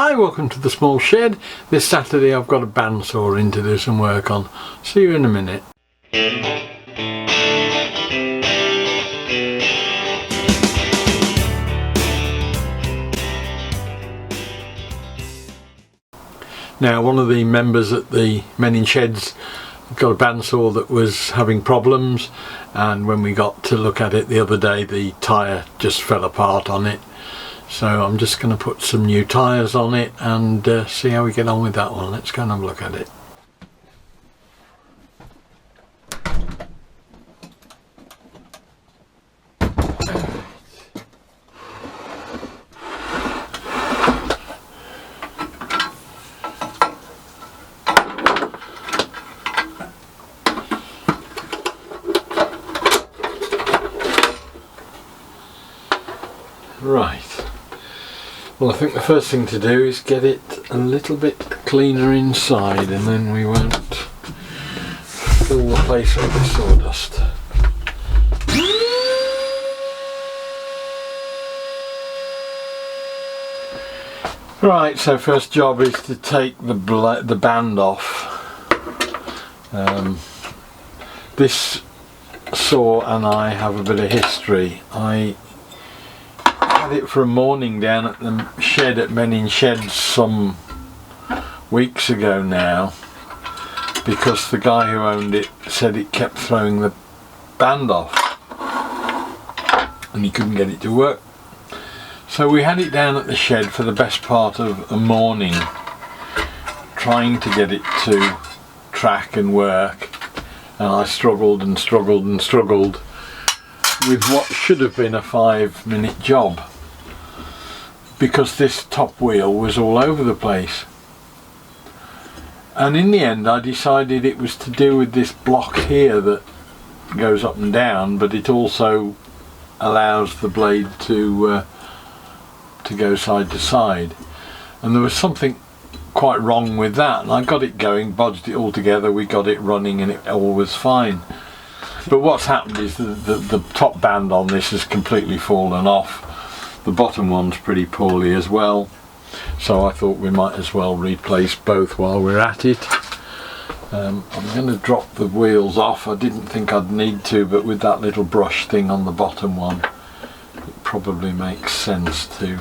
Hi, welcome to the small shed. This Saturday I've got a bandsaw in to do some work on. See you in a minute. Now, one of the members at the Men in Sheds got a bandsaw that was having problems, and when we got to look at it the other day, the tyre just fell apart on it. So I'm just going to put some new tyres on it and see how we get on with that one. Let's go and have a look at it. Right. Well, I think the first thing to do is get it a little bit cleaner inside, and then we won't fill the place with the sawdust. Right, so first job is to take the band off. This saw and I have a bit of history. I had it for a morning down at the shed at Men in Sheds some weeks ago now, because the guy who owned it said it kept throwing the band off and he couldn't get it to work. So we had it down at the shed for the best part of a morning, trying to get it to track and work, and I struggled and struggled and struggled with what should have been a 5-minute job, because this top wheel was all over the place. And in the end I decided it was to do with this block here that goes up and down, but it also allows the blade to go side to side, and there was something quite wrong with that, and I got it going, bodged it all together, we got it running, and it all was fine. But what's happened is the top band on this has completely fallen off. The bottom one's pretty poorly as well, so I thought we might as well replace both while we're at it. I'm going to drop the wheels off. I didn't think I'd need to, but with that little brush thing on the bottom one, it probably makes sense to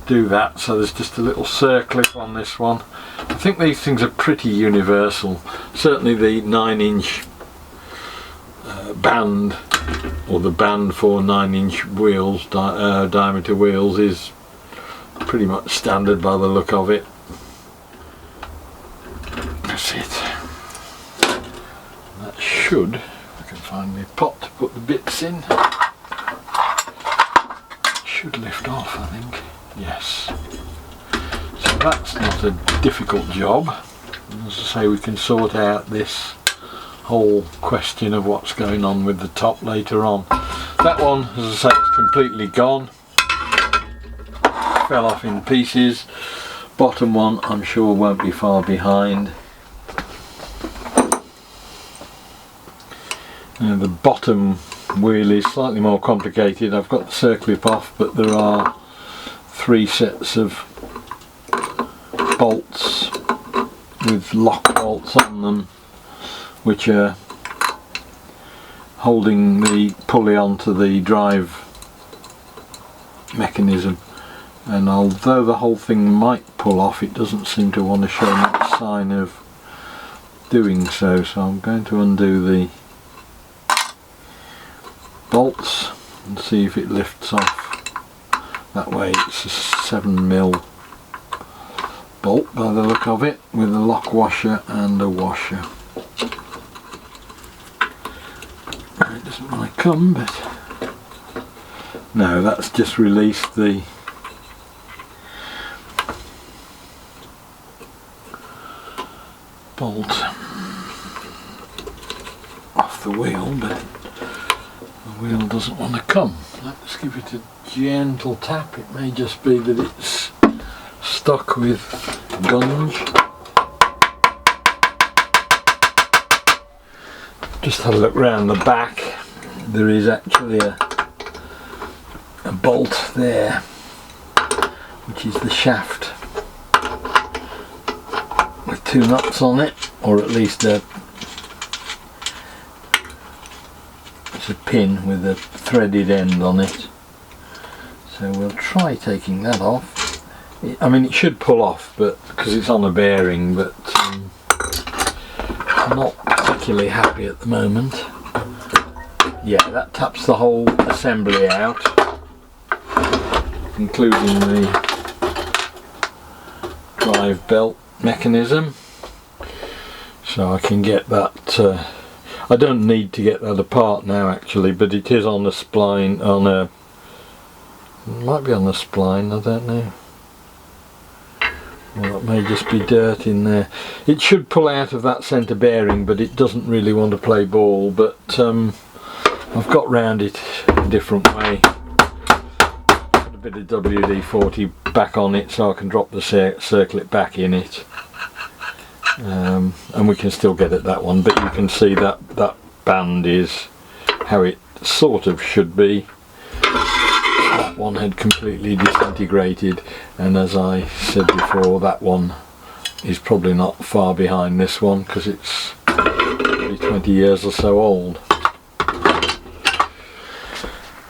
do that. So there's just a little circlip on this one. I think these things are pretty universal. Certainly the 9-inch band, or the band for 9-inch wheels, diameter wheels, is pretty much standard by the look of it. That's it. That should, if I can find my pot to put the bits in, should lift off, I think. Yes. So that's not a difficult job. As I say, we can sort out this whole question of what's going on with the top later on. That one, as I say, is completely gone. Fell off in pieces. Bottom one, I'm sure, won't be far behind. Now, the bottom wheel is slightly more complicated. I've got the circlip off, but there are 3 sets of bolts with lock bolts on them, which are holding the pulley onto the drive mechanism, and although the whole thing might pull off, it doesn't seem to want to show much sign of doing so. So I'm going to undo the bolts and see if it lifts off. That way it's a 7mm bolt by the look of it, with a lock washer and a washer. It doesn't want to come, but no, that's just released the bolt off the wheel, but the wheel doesn't want to come. Let's give it a gentle tap. It may just be that it's stuck with gunge. Just had a look round the back. There is actually a bolt there, which is the shaft 2 nuts on it, or at least it's a pin with a threaded end on it. So we'll try taking that off. I mean, it should pull off, but because it's on a bearing, but I'm not particularly happy at the moment. Yeah, that taps the whole assembly out, including the drive belt mechanism, so I can get that. I don't need to get that apart now actually, but it is on the spline, it might be on the spline, I don't know. Well, it may just be dirt in there. It should pull out of that centre bearing, but it doesn't really want to play ball, but I've got round it a different way. Put a bit of WD-40 back on it so I can drop the circlet back in it. And we can still get at that one, but you can see that that band is how it sort of should be. That one had completely disintegrated, and as I said before, that one is probably not far behind this one because it's probably 20 years or so old.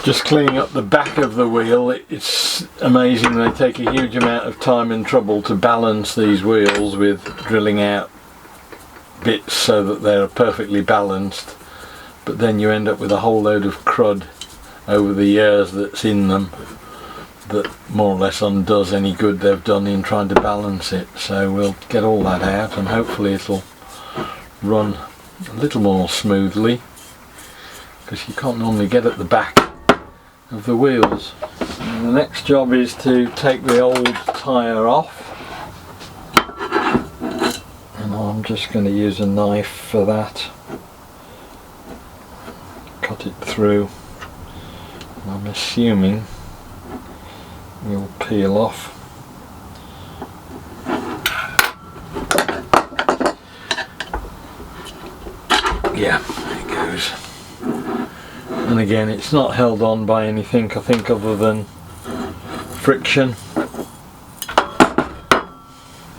Just cleaning up the back of the wheel, it's amazing, they take a huge amount of time and trouble to balance these wheels with drilling out bits so that they're perfectly balanced, but then you end up with a whole load of crud over the years that's in them that more or less undoes any good they've done in trying to balance it. So we'll get all that out and hopefully it'll run a little more smoothly, because you can't normally get at the back of the wheels. And the next job is to take the old tyre off, and I'm just going to use a knife for that. Cut it through. I'm assuming we'll peel off. Yeah, there it goes. And again, it's not held on by anything, I think, other than friction.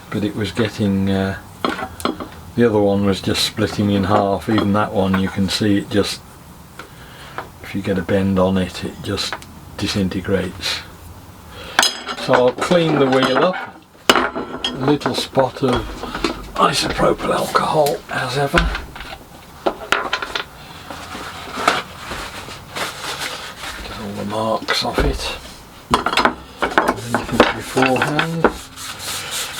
But it was getting, the other one was just splitting in half. Even that one, you can see it just, if you get a bend on it, it just disintegrates. So I'll clean the wheel up. A little spot of isopropyl alcohol, as ever. Marks off it, anything beforehand,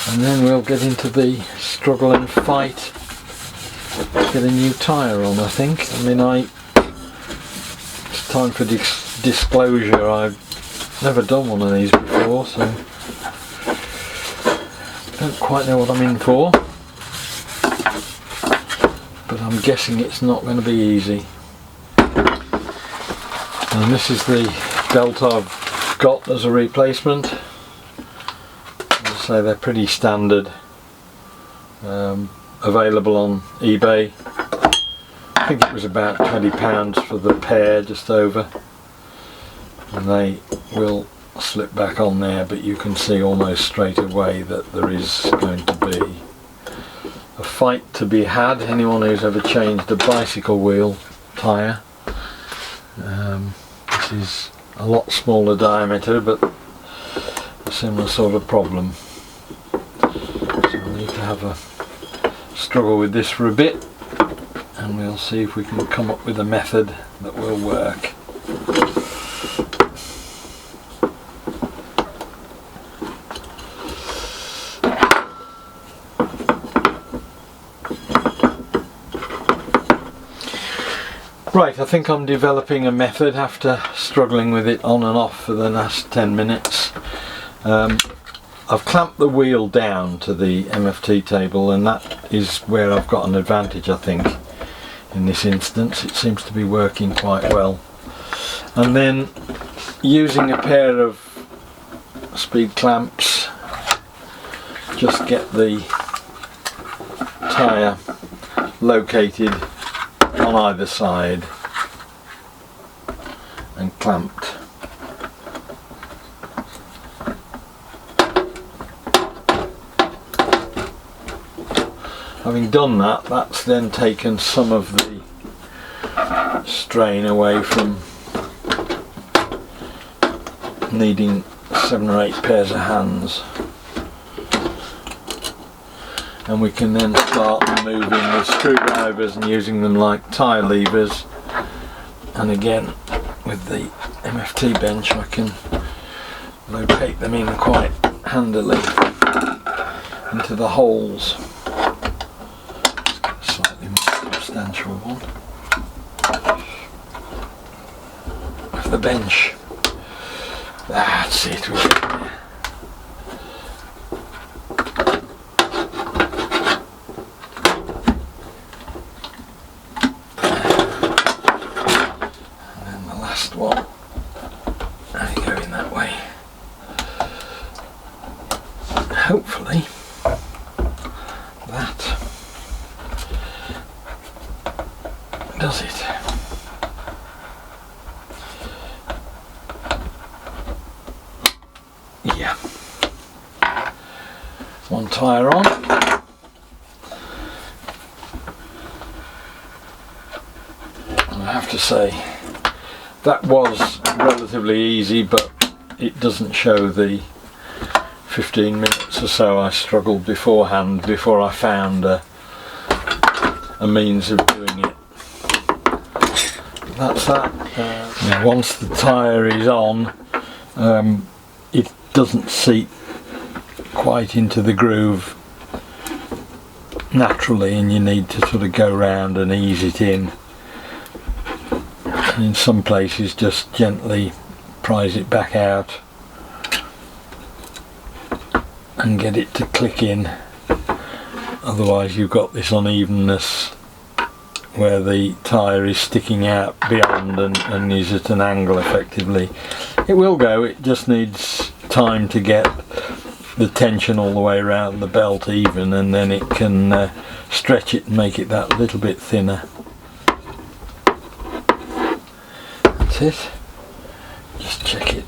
and then we'll get into the struggle and fight, get a new tyre on. I think, I mean, it's time for disclosure, I've never done one of these before, so I don't quite know what I'm in for, but I'm guessing it's not going to be easy. And this is the belt I've got as a replacement. As I say, they're pretty standard, available on eBay. I think it was about £20 for the pair, just over, and they will slip back on there, but you can see almost straight away that there is going to be a fight to be had. Anyone who's ever changed a bicycle wheel tyre, this is a lot smaller diameter, but a similar sort of problem. So we'll need to have a struggle with this for a bit, and we'll see if we can come up with a method that will work. Right, I think I'm developing a method after struggling with it on and off for the last 10 minutes. I've clamped the wheel down to the MFT table, and that is where I've got an advantage, I think, in this instance. It seems to be working quite well. And then using a pair of speed clamps, just get the tyre located on either side and clamped. Having done that, that's then taken some of the strain away from needing 7 or 8 pairs of hands, and we can then start moving with screwdrivers and using them like tyre levers. And again, with the MFT bench, I can locate them in quite handily into the holes. Let's get a slightly more substantial one with the bench. That's it. We're getting there. And then the last one. I go in that way. Hopefully that does it. Yeah. One tyre on. I have to say that was relatively easy, but it doesn't show the 15 minutes or so I struggled beforehand before I found a means of doing it. That's that. Once the tyre is on, it doesn't seat quite into the groove naturally, and you need to sort of go round and ease it in. And in some places just gently prise it back out and get it to click in. Otherwise you've got this unevenness where the tyre is sticking out beyond and is at an angle effectively. It will go, it just needs time to get the tension all the way around the belt even, and then it can stretch it and make it that little bit thinner. That's it. Just check it,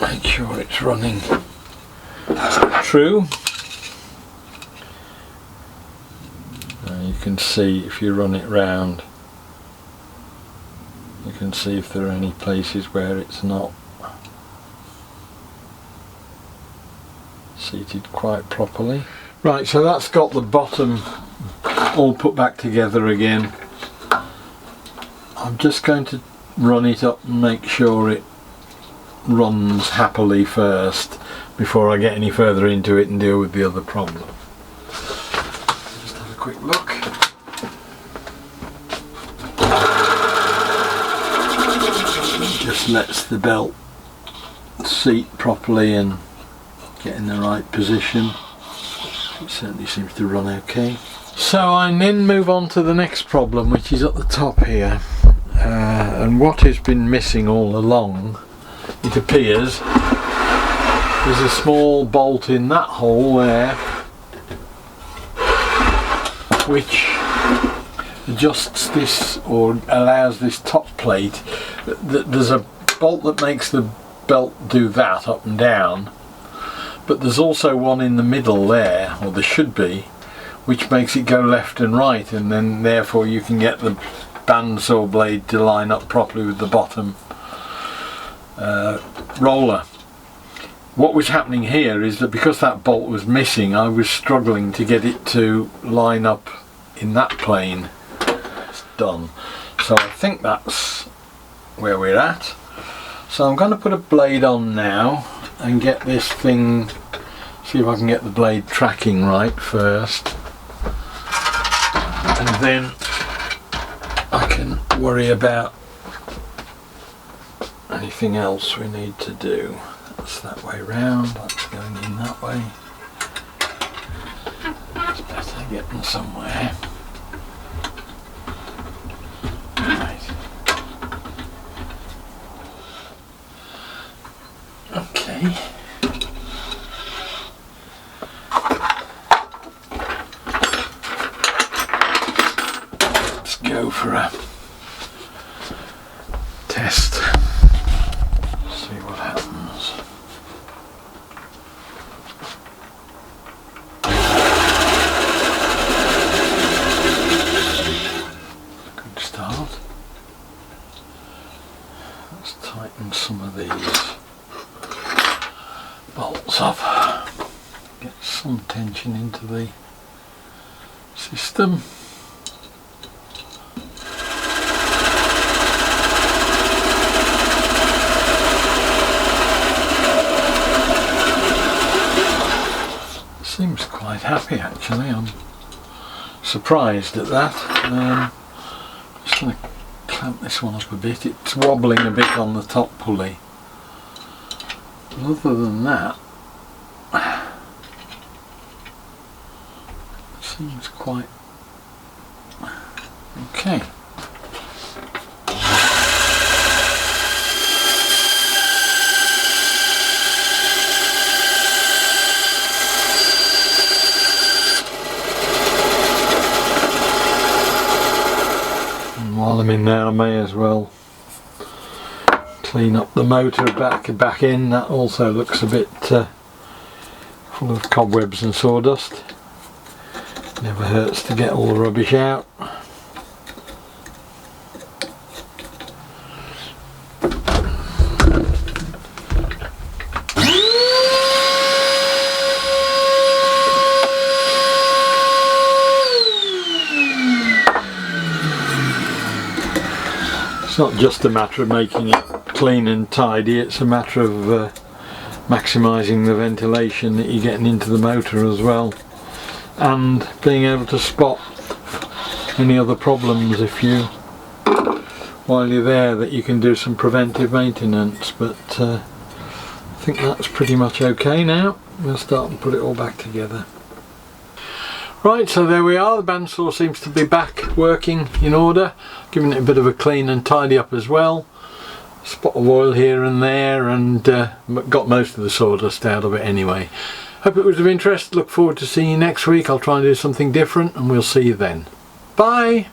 make sure it's running true. You can see if you run it round, you can see if there are any places where it's not seated quite properly. Right, so that's got the bottom all put back together again. I'm just going to run it up and make sure it runs happily first before I get any further into it and deal with the other problem. Just have a quick look. Just lets the belt seat properly and get in the right position. It certainly seems to run okay. So I then move on to the next problem, which is at the top here, and what has been missing all along, it appears, is a small bolt in that hole there which adjusts this or allows this top plate. There's a bolt that makes the belt do that up and down, but there's also one in the middle there, or there should be, which makes it go left and right, and then therefore you can get the bandsaw blade to line up properly with the bottom roller. What was happening here is that because that bolt was missing, I was struggling to get it to line up in that plane. It's done. So I think that's where we're at. So I'm going to put a blade on now and get this thing, see if I can get the blade tracking right first, and then I can worry about anything else we need to do. That's that way round, that's going in that way. It's better getting somewhere. Right. Okay. Let's go for a test. See what happens. some tension into the system. Seems quite happy actually. I'm surprised at that. Just going to clamp this one up a bit. It's wobbling a bit on the top pulley. Other than that, seems quite okay. And while I'm in there, I may as well clean up the motor back in. That also looks a bit full of cobwebs and sawdust. Never hurts to get all the rubbish out. It's not just a matter of making it clean and tidy, it's a matter of maximising the ventilation that you're getting into the motor as well, and being able to spot any other problems if you, while you're there, that you can do some preventive maintenance. But I think that's pretty much okay now. We'll start and put it all back together. Right, so there we are. The bandsaw seems to be back working in order, giving it a bit of a clean and tidy up as well. Spot of oil here and there, and got most of the sawdust out of it anyway. Hope it was of interest. Look forward to seeing you next week. I'll try and do something different, and we'll see you then. Bye!